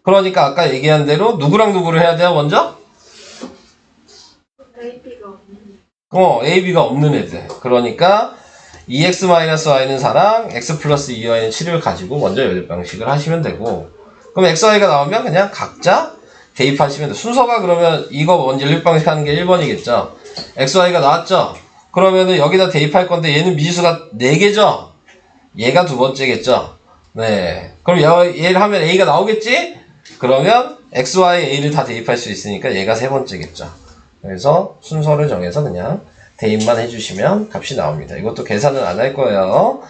그러니까 아까 얘기한 대로 누구랑 누구를 해야 돼요? 먼저? AB가 없는. AB가 없는 애들. 그러니까 2x-y는 4랑 x 플러스 2y는 7을 가지고 먼저 연립 방식을 하시면 되고 그럼 xy가 나오면 그냥 각자 대입하시면 돼요. 순서가 그러면 이거 먼저 연립 방식 하는 게 1번이겠죠. xy가 나왔죠. 그러면은 여기다 대입할 건데 얘는 미지수가 4개죠. 얘가 두 번째겠죠. 네. 그럼 얘를 하면 a가 나오겠지? 그러면 x, y, a를 다 대입할 수 있으니까 얘가 세 번째겠죠. 그래서 순서를 정해서 그냥 대입만 해주시면 값이 나옵니다. 이것도 계산은 안 할 거예요.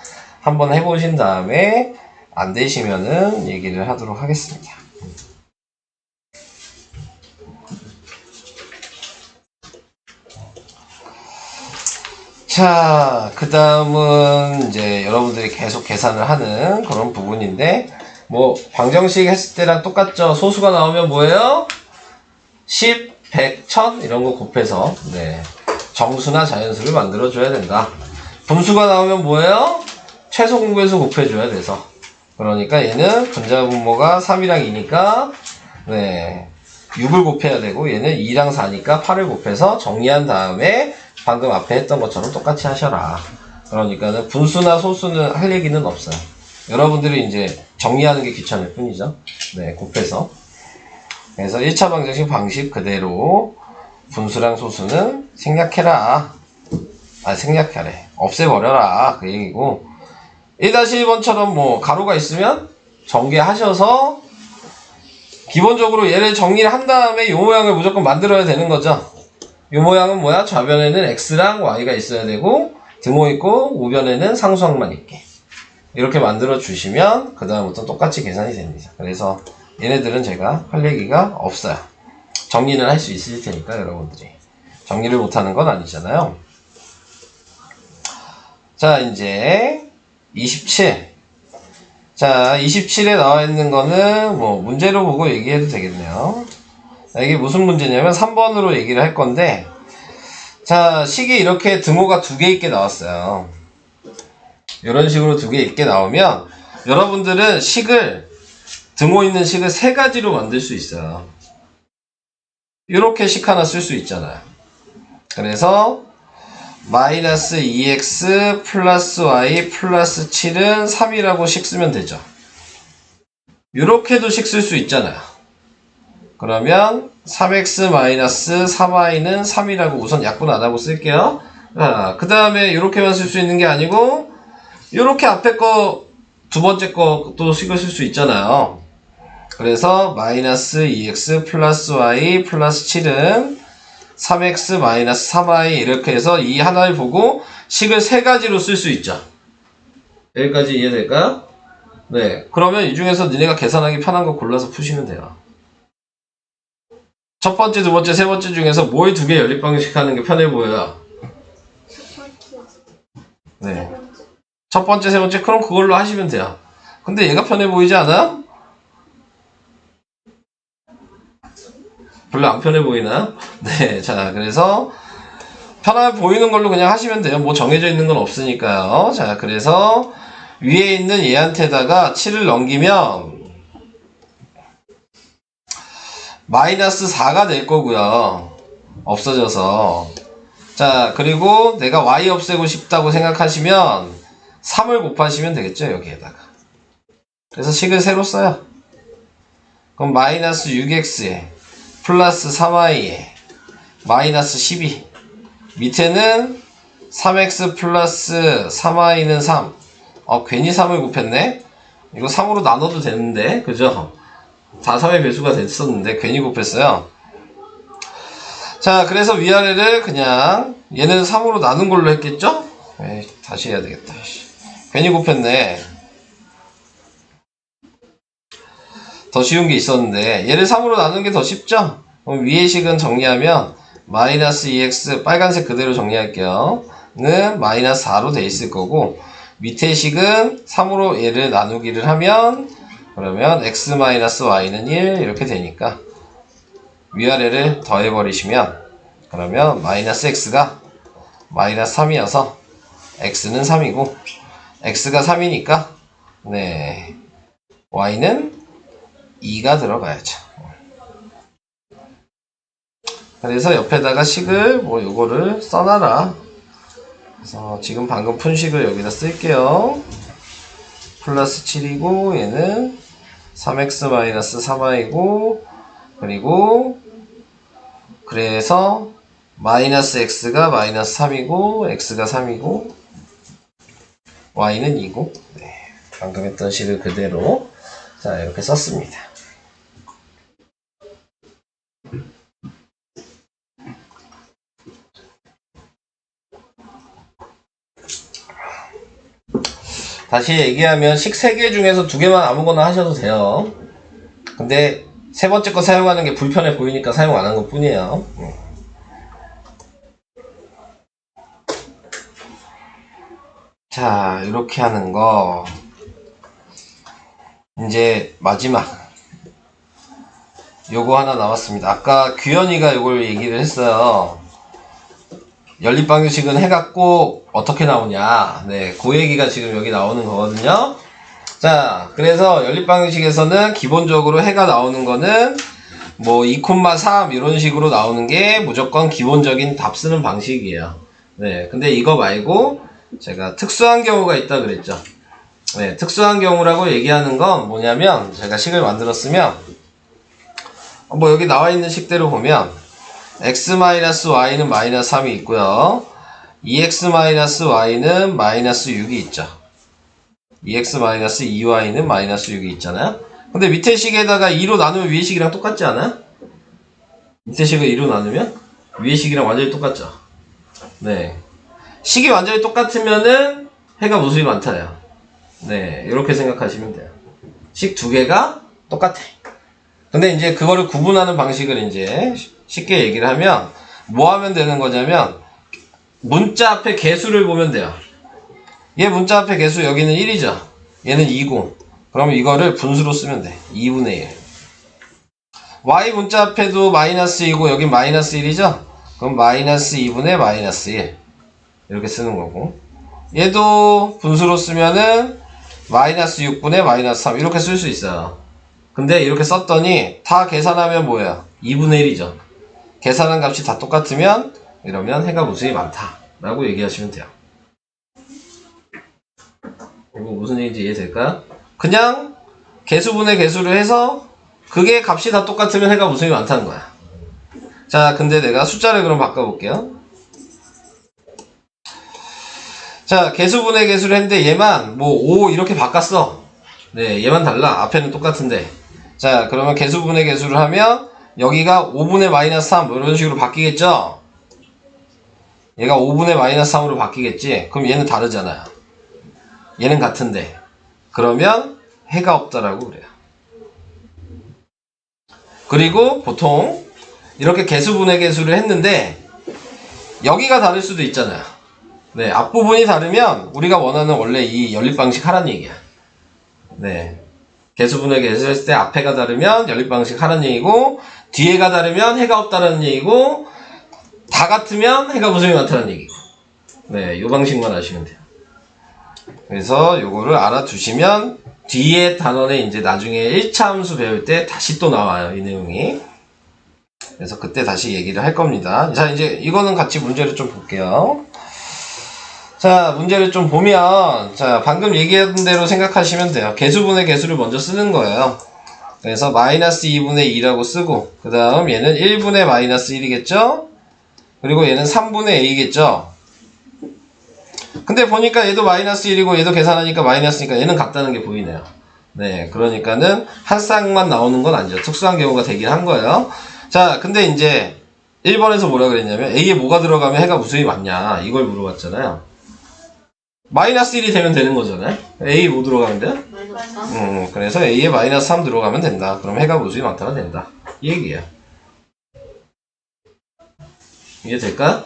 한번 해보신 다음에 안 되시면은 얘기를 하도록 하겠습니다. 자, 그 다음은 이제 여러분들이 계속 계산을 하는 그런 부분인데 뭐 방정식 했을 때랑 똑같죠. 소수가 나오면 뭐예요? 10, 100, 1000 이런 거 곱해서 네. 정수나 자연수를 만들어 줘야 된다. 분수가 나오면 뭐예요? 최소 공배수 곱해줘야 돼서 그러니까 얘는 분자 분모가 3이랑 2니까 네. 6을 곱해야 되고 얘는 2랑 4니까 8을 곱해서 정리한 다음에 방금 앞에 했던 것처럼 똑같이 하셔라. 그러니까는 분수나 소수는 할 얘기는 없어요. 여러분들이 이제 정리하는 게 귀찮을 뿐이죠. 네, 곱해서. 그래서 1차 방정식 방식 그대로 분수랑 소수는 생략해라. 생략하래. 없애버려라. 그 얘기고. 1-1번처럼 뭐 가로가 있으면 전개하셔서 기본적으로 얘를 정리를 한 다음에 이 모양을 무조건 만들어야 되는 거죠. 이 모양은 뭐야? 좌변에는 x랑 y가 있어야 되고 등호 있고 우변에는 상수항만 있게 이렇게 만들어 주시면 그 다음부터 똑같이 계산이 됩니다. 그래서 얘네들은 제가 할 얘기가 없어요. 정리는 할 수 있을 테니까 여러분들이 정리를 못하는 건 아니잖아요. 자, 이제 27. 자, 27에 나와 있는 거는 뭐 문제로 보고 얘기해도 되겠네요. 이게 무슨 문제냐면 3번으로 얘기를 할 건데 자, 식이 이렇게 등호가 2개 있게 나왔어요. 이런 식으로 2개 있게 나오면 여러분들은 식을 등호 있는 식을 3가지로 만들 수 있어요. 이렇게 식 하나 쓸 수 있잖아요. 그래서 마이너스 2x 플러스 y 플러스 7은 3이라고 식 쓰면 되죠. 이렇게도 식 쓸 수 있잖아요. 그러면 3x 마이너스 3y는 3이라고 우선 약분 안 하고 쓸게요. 그 다음에 이렇게만 쓸 수 있는 게 아니고 이렇게 앞에 거 두 번째 거도 식을 쓸 수 있잖아요. 그래서 마이너스 2x 플러스 y 플러스 7은 3x 마이너스 3y 이렇게 해서 이 하나를 보고 식을 3가지로 쓸 수 있죠. 여기까지 이해될까요? 네. 그러면 이 중에서 니네가 계산하기 편한 거 골라서 푸시면 돼요. 첫 번째, 두 번째, 세 번째 중에서 뭘 두 개 연립 방식 하는 게 편해 보여요? 네. 첫 번째, 세 번째, 그럼 그걸로 하시면 돼요. 근데 얘가 편해 보이지 않아요? 별로 안 편해 보이나요? 네. 자, 그래서 편하게 보이는 걸로 그냥 하시면 돼요. 뭐 정해져 있는 건 없으니까요. 자, 그래서 위에 있는 얘한테다가 7을 넘기면 마이너스 4가 될 거고요. 없어져서. 자, 그리고 내가 y 없애고 싶다고 생각하시면 3을 곱하시면 되겠죠, 여기에다가. 그래서 식을 새로 써요. 그럼 마이너스 6x에 플러스 3y에 마이너스 12. 밑에는 3x 플러스 3y는 3. 괜히 3을 곱했네? 이거 3으로 나눠도 되는데, 그죠? 다 3의 배수가 됐었는데, 괜히 곱했어요. 자, 그래서 위아래를 그냥, 얘는 3으로 나눈 걸로 했겠죠? 에이, 다시 해야 되겠다. 괜히 곱했네. 더 쉬운 게 있었는데, 얘를 3으로 나누는 게 더 쉽죠? 그럼 위의 식은 정리하면, 마이너스 2x, 빨간색 그대로 정리할게요. 는 마이너스 4로 돼 있을 거고, 밑에 식은 3으로 얘를 나누기를 하면, 그러면 x 마이너스 y는 1 이렇게 되니까 위아래를 더해버리시면, 그러면 마이너스 x가 마이너스 3이어서 x는 3이고 x가 3이니까 네 y는 2가 들어가야죠. 그래서 옆에다가 식을 뭐 요거를 써놔라. 그래서 지금 방금 푼 식을 여기다 쓸게요. 플러스 7이고 얘는 3x 마이너스 3y고 그리고 그래서 마이너스 x가 마이너스 3이고 x가 3이고 y는 2고 네, 방금 했던 식을 그대로 자 이렇게 썼습니다. 다시 얘기하면 식 3개 중에서 2개만 아무거나 하셔도 돼요. 근데 세 번째 거 사용하는 게 불편해 보이니까 사용 안 한 것 뿐이에요. 자, 이렇게 하는 거. 이제 마지막. 요거 하나 나왔습니다. 아까 규현이가 요걸 얘기를 했어요. 연립방정식은 해갖고 어떻게 나오냐. 네, 그 얘기가 지금 여기 나오는 거거든요. 자, 그래서 연립방정식에서는 기본적으로 해가 나오는 거는 뭐 2,3 이런 식으로 나오는 게 무조건 기본적인 답 쓰는 방식이에요. 네, 근데 이거 말고 제가 특수한 경우가 있다 그랬죠. 네, 특수한 경우라고 얘기하는 건 뭐냐면 제가 식을 만들었으면 뭐 여기 나와 있는 식대로 보면 x-y는 마이너스 3이 있고요. 2x-y는 마이너스 6이 있죠. 2x-2y는 마이너스 6이 있잖아요. 근데 밑에 식에다가 2로 나누면 위에 식이랑 똑같지 않아요? 밑에 식을 2로 나누면 위에 식이랑 완전히 똑같죠. 네, 식이 완전히 똑같으면은 해가 무수히 많다요. 네, 이렇게 생각하시면 돼요. 식 2개가 똑같아. 근데 이제 그거를 구분하는 방식을 이제 쉽게 얘기를 하면 뭐 하면 되는 거냐면 문자 앞에 개수를 보면 돼요. 얘 문자 앞에 개수 여기는 1이죠. 얘는 2고 그러면 이거를 분수로 쓰면 돼. 2분의 1. y 문자 앞에도 마이너스 2고 여긴 마이너스 1이죠. 그럼 마이너스 2분의 마이너스 1 이렇게 쓰는 거고 얘도 분수로 쓰면은 마이너스 6분의 마이너스 3 이렇게 쓸 수 있어요. 근데 이렇게 썼더니 다 계산하면 뭐예요? 2분의 1이죠. 계산한 값이 다 똑같으면 이러면 해가 무수히 많다 라고 얘기하시면 돼요. 이거 무슨 얘기인지 이해될까요? 그냥 개수분의 개수를 해서 그게 값이 다 똑같으면 해가 무수히 많다는 거야. 자, 근데 내가 숫자를 그럼 바꿔볼게요. 자, 개수분의 개수를 했는데 얘만 뭐 5 이렇게 바꿨어. 네, 얘만 달라. 앞에는 똑같은데. 자, 그러면 개수분의 개수를 하면 여기가 5분의 마이너스 3 이런 식으로 바뀌겠죠? 얘가 5분의 마이너스 3으로 바뀌겠지? 그럼 얘는 다르잖아요. 얘는 같은데. 그러면 해가 없다라고 그래요. 그리고 보통 이렇게 개수분해 개수를 했는데 여기가 다를 수도 있잖아요. 네, 앞부분이 다르면 우리가 원하는 원래 이 연립 방식 하란 얘기야. 네, 개수분해 개수 했을 때 앞에가 다르면 연립 방식 하란 얘기고, 뒤에가 다르면 해가 없다라는 얘기고, 다 같으면 해가 무수히 많다는 얘기고. 네, 요 방식만 아시면 돼요. 그래서 요거를 알아두시면 뒤에 단원에 이제 나중에 1차 함수 배울 때 다시 또 나와요, 이 내용이. 그래서 그때 다시 얘기를 할 겁니다. 자, 이제 이거는 같이 문제를 좀 볼게요. 자, 문제를 좀 보면, 자, 방금 얘기한 대로 생각하시면 돼요. 개수분의 개수를 먼저 쓰는 거예요. 그래서 마이너스 2분의 2라고 쓰고, 그 다음 얘는 1분의 마이너스 1이겠죠? 그리고 얘는 3분의 a겠죠? 근데 보니까 얘도 마이너스 1이고 얘도 계산하니까 마이너스니까 얘는 같다는 게 보이네요. 네, 그러니까는 한 쌍만 나오는 건 아니죠. 특수한 경우가 되긴 한 거예요. 자, 근데 이제 1번에서 뭐라 그랬냐면 A에 뭐가 들어가면 해가 무수히 많냐 이걸 물어봤잖아요. 마이너스 1이 되면 되는 거잖아요. A 뭐 들어가면 돼요? 그래서 A에 마이너스 3 들어가면 된다. 그럼 해가 무수히 많다면 된다. 이 얘기예요. 이해 될까?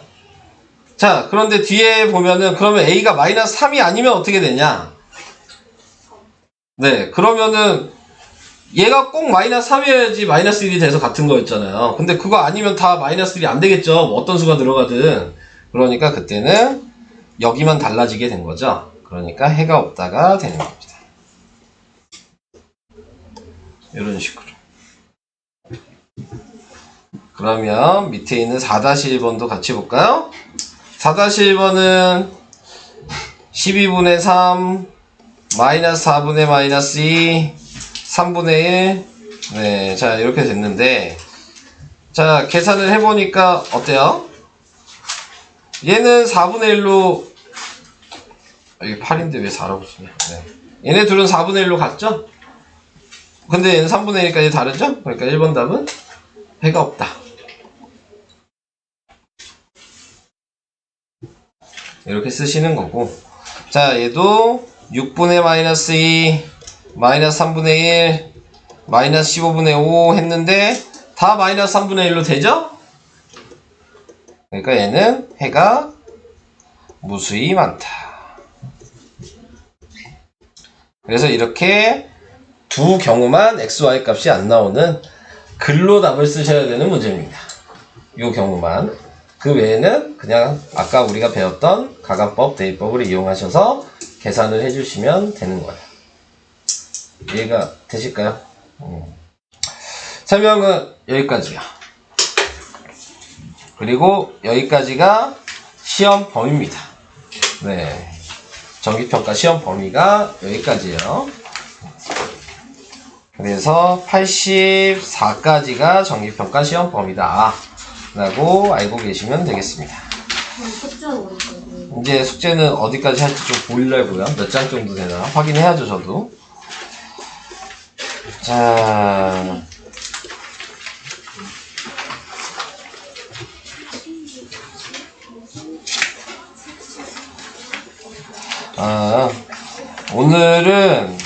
자, 그런데 뒤에 보면은 그러면 A가 마이너스 3이 아니면 어떻게 되냐? 네, 그러면은 얘가 꼭 마이너스 3이어야지 마이너스 1이 돼서 같은 거였잖아요. 근데 그거 아니면 다 마이너스 1이 안 되겠죠. 어떤 수가 들어가든. 그러니까 그때는 여기만 달라지게 된 거죠. 그러니까 해가 없다가 되는 겁니다. 이런 식으로. 그러면 밑에 있는 4-1번도 같이 볼까요? 4-1번은 12분의 3 마이너스 4분의 마이너스 2 3분의 1 네, 자 이렇게 됐는데 자 계산을 해보니까 어때요? 얘는 4분의 1로 이게 8인데 왜 4라고 쓰냐 네. 얘네 둘은 4분의 1로 같죠? 근데 얘는 3분의 1까지 다르죠? 그러니까 1번 답은 해가 없다. 이렇게 쓰시는 거고 자 얘도 6분의 마이너스 2 마이너스 3분의 1 마이너스 15분의 5 했는데 다 마이너스 3분의 1로 되죠? 그러니까 얘는 해가 무수히 많다. 그래서 이렇게 두 경우만 XY 값이 안 나오는 글로 답을 쓰셔야 되는 문제입니다. 이 경우만. 그 외에는 그냥 아까 우리가 배웠던 가감법, 대입법을 이용하셔서 계산을 해주시면 되는 거예요. 이해가 되실까요? 설명은 여기까지요. 그리고 여기까지가 시험 범위입니다. 네, 정기평가 시험 범위가 여기까지예요. 그래서 84까지가 정기평가 시험 범위다 라고 알고 계시면 되겠습니다. 이제 숙제는 어디까지 할지 좀 보려고요. 몇 장 정도 되나 확인해야죠, 저도. 자, 오늘은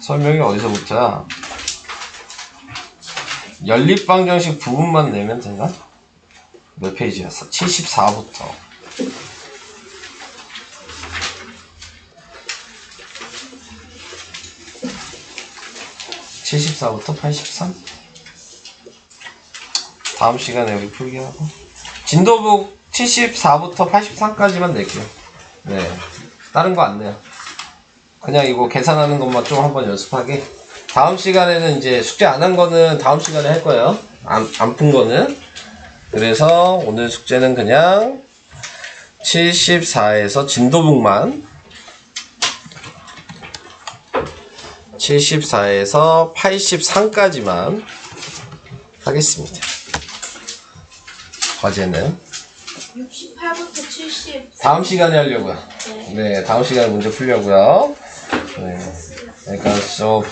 설명이 어디서부터야? 연립방정식 부분만 내면 되나? 몇 페이지야? 74부터. 74부터 83? 다음 시간에 여기 풀기 하고. 진도북 74부터 83까지만 낼게요. 네. 다른 거 안 내요. 그냥 이거 계산하는 것만 좀 한번 연습하게. 다음 시간에는 이제 숙제 안 한 거는 다음 시간에 할 거예요. 안 푼 거는. 그래서 오늘 숙제는 그냥 74에서 진도북만 74에서 83까지만 하겠습니다. 과제는 68부터 70 다음 시간에 하려고요. 네, 다음 시간에 문제 풀려고요. 네, 그러니까 저